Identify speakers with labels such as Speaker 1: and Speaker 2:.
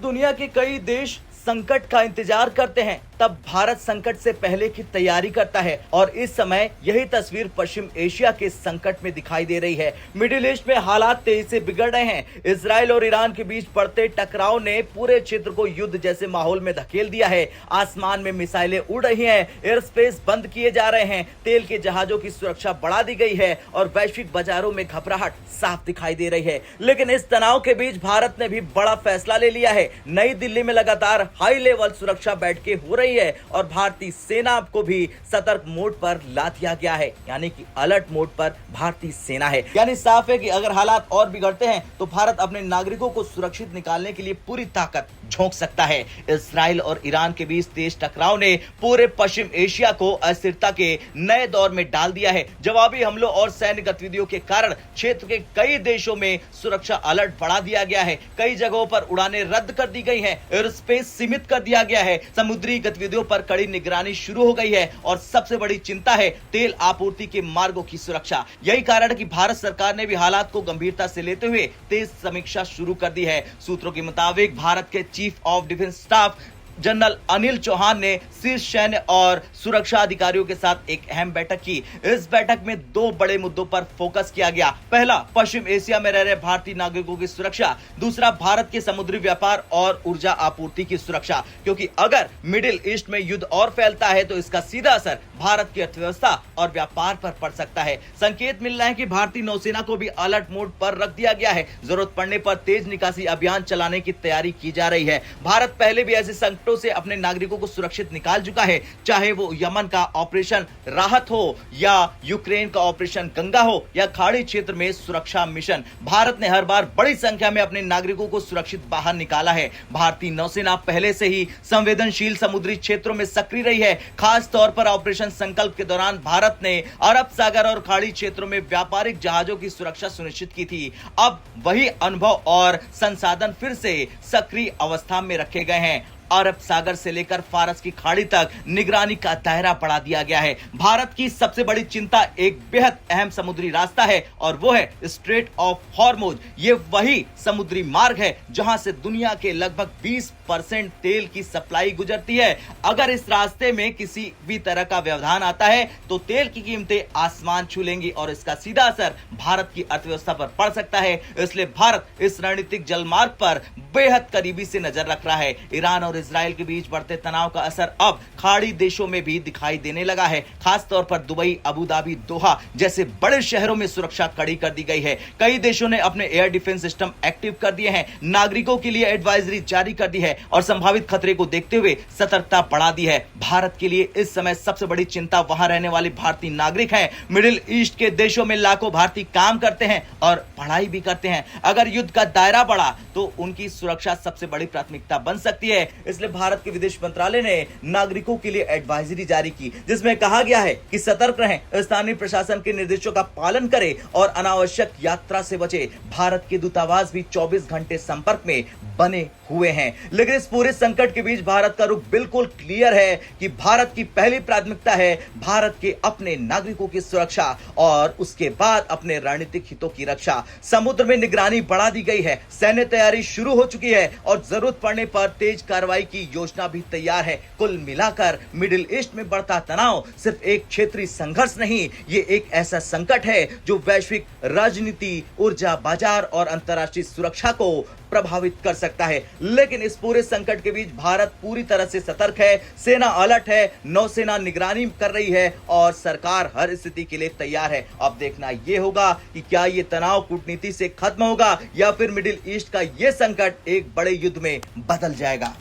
Speaker 1: दुनिया के कई देश संकट का इंतजार करते हैं, तब भारत संकट से पहले की तैयारी करता है और इस समय यही तस्वीर पश्चिम एशिया के संकट में दिखाई दे रही है। मिडिल ईस्ट में हालात तेजी से बिगड़ रहे हैं। इजराइल और ईरान के बीच बढ़ते टकराव ने पूरे क्षेत्र को युद्ध जैसे माहौल में धकेल दिया है। आसमान में मिसाइलें उड़ रही हैं, एयर स्पेस बंद किए जा रहे हैं, तेल के जहाजों की सुरक्षा बढ़ा दी गई है और वैश्विक बाजारों में घबराहट साफ दिखाई दे रही है। लेकिन इस तनाव के बीच भारत ने भी बड़ा फैसला ले लिया है। नई दिल्ली में लगातार हाई लेवल सुरक्षा बैठकें हो रही है और भारतीय सेना को भी सतर्क मोड पर ला दिया गया है, यानी कि अलर्ट मोड पर भारतीय सेना है। यानी साफ है कि अगर हालात और बिगड़ते हैं तो भारत अपने नागरिकों को सुरक्षित निकालने के लिए पूरी ताकत झोंक सकता है। इजराइल और ईरान के बीच तेज टकराव ने पूरे पश्चिम एशिया को अस्थिरता के नए दौर में डाल दिया है। जवाबी हमलों और सैन्य गतिविधियों के कारण क्षेत्र के कई देशों में सुरक्षा अलर्ट बढ़ा दिया गया है। कई जगहों पर उड़ानें रद्द कर दी गई हैं, एयर स्पेस सीमित कर दिया गया है, समुद्री गतिविधियों पर कड़ी निगरानी शुरू हो गई है और सबसे बड़ी चिंता है तेल आपूर्ति के मार्गों की सुरक्षा। यही कारण है कि भारत सरकार ने भी हालात को गंभीरता से लेते हुए तेज समीक्षा शुरू कर दी है। सूत्रों के मुताबिक भारत के chief of defence staff general Anil Chauhan ने शीर्ष सैन्य और सुरक्षा अधिकारियों के साथ एक अहम बैठक की। इस बैठक में दो बड़े मुद्दों पर फोकस किया गया। पहला, पश्चिम एशिया में रह रहे भारतीय नागरिकों की सुरक्षा। दूसरा, भारत के समुद्री व्यापार और ऊर्जा आपूर्ति की सुरक्षा, क्योंकि अगर मिडिल ईस्ट में युद्ध और फैलता है तो इसका सीधा असर भारत की अर्थव्यवस्था और व्यापार पर पड़ सकता है। संकेत मिल रहा है कि भारतीय नौसेना को भी अलर्ट मोड पर रख दिया गया है। जरूरत पड़ने पर तेज निकासी अभियान चलाने की तैयारी की जा रही है। भारत पहले भी ऐसे संकटों से अपने नागरिकों को सुरक्षित निकाल चुका है, चाहे वो यमन का ऑपरेशन राहत हो या यूक्रेन का ऑपरेशन गंगा हो या खाड़ी क्षेत्र में सुरक्षा मिशन। भारत ने हर बार बड़ी संख्या में अपने नागरिकों को सुरक्षित बाहर निकाला है। भारतीय नौसेना पहले से ही संवेदनशील समुद्री क्षेत्रों में सक्रिय रही है। खास तौर पर ऑपरेशन संकल्प के दौरान भारत ने अरब सागर और खाड़ी क्षेत्रों में व्यापारिक जहाजों की सुरक्षा सुनिश्चित की थी। अब वही अनुभव और संसाधन फिर से सक्रिय अवस्था में रखे गए हैं। अरब सागर से लेकर फारस की खाड़ी तक निगरानी का दायरा बढ़ा दिया गया है। भारत की सबसे बड़ी चिंता एक बेहद अहम समुद्री रास्ता है और वो है स्ट्रेट ऑफ हॉर्मुज। ये वही समुद्री मार्ग है जहां से दुनिया के लगभग 20% तेल की सप्लाई गुजरती है। अगर इस रास्ते में किसी भी तरह का व्यवधान आता है तो तेल की कीमतें आसमान छू लेंगी और इसका सीधा असर भारत की अर्थव्यवस्था पर पड़ सकता है। इसलिए भारत इस रणनीतिक जलमार्ग पर बेहद करीबी से नजर रख रहा है। ईरान और इजराइल के बीच बढ़ते तनाव का असर अब खाड़ी देशों में भी दिखाई देने लगा है। खास तौर पर दुबई, अबू धाबी, दोहा जैसे बड़े शहरों में सुरक्षा कड़ी कर दी गई है। कई देशों ने अपने एयर डिफेंस सिस्टम एक्टिव कर दिए हैं, नागरिकों के लिए एडवाइजरी जारी कर दी है और संभावित खतरे को देखते हुए सतर्कता बढ़ा दी है। भारत के लिए इस समय सबसे बड़ी चिंता वहां रहने वाले भारतीय नागरिक हैं। मिडिल ईस्ट के देशों में लाखों भारतीय काम करते हैं और पढ़ाई भी करते हैं। अगर युद्ध का दायरा बढ़ा तो उनकी सुरक्षा सबसे बड़ी प्राथमिकता बन सकती है। इसलिए भारत के विदेश मंत्रालय ने नागरिकों के लिए एडवाइजरी जारी की, जिसमें कहा गया है कि सतर्क रहें, स्थानीय प्रशासन के निर्देशों का पालन करें और अनावश्यक यात्रा से बचें। भारत के दूतावास भी 24 घंटे संपर्क में बने हुए हैं। लेकिन इस पूरे संकट के बीच भारत का रुख बिल्कुल क्लियर है कि भारत की पहली प्राथमिकता है भारत के अपने नागरिकों की सुरक्षा और उसके बाद अपने रणनीतिक हितों की रक्षा। समुद्र में निगरानी बढ़ा दी गई है, सैन्य तैयारी शुरू हो चुकी है और जरूरत पड़ने पर तेज कार्रवाई की योजना भी तैयार है। कुल मिलाकर मिडिल ईस्ट में बढ़ता तनाव सिर्फ एक क्षेत्रीय संघर्ष नहीं, ये एक ऐसा संकट है जो वैश्विक राजनीति, ऊर्जा बाजार और अंतर्राष्ट्रीय सुरक्षा को प्रभावित कर सकता है। लेकिन इस पूरे संकट के बीच भारत पूरी तरह से सतर्क है, सेना अलर्ट है, नौसेना निगरानी कर रही है और सरकार हर स्थिति के लिए तैयार है। अब देखना यह होगा कि क्या ये तनाव कूटनीति से खत्म होगा या फिर मिडिल ईस्ट का ये संकट एक बड़े युद्ध में बदल जाएगा।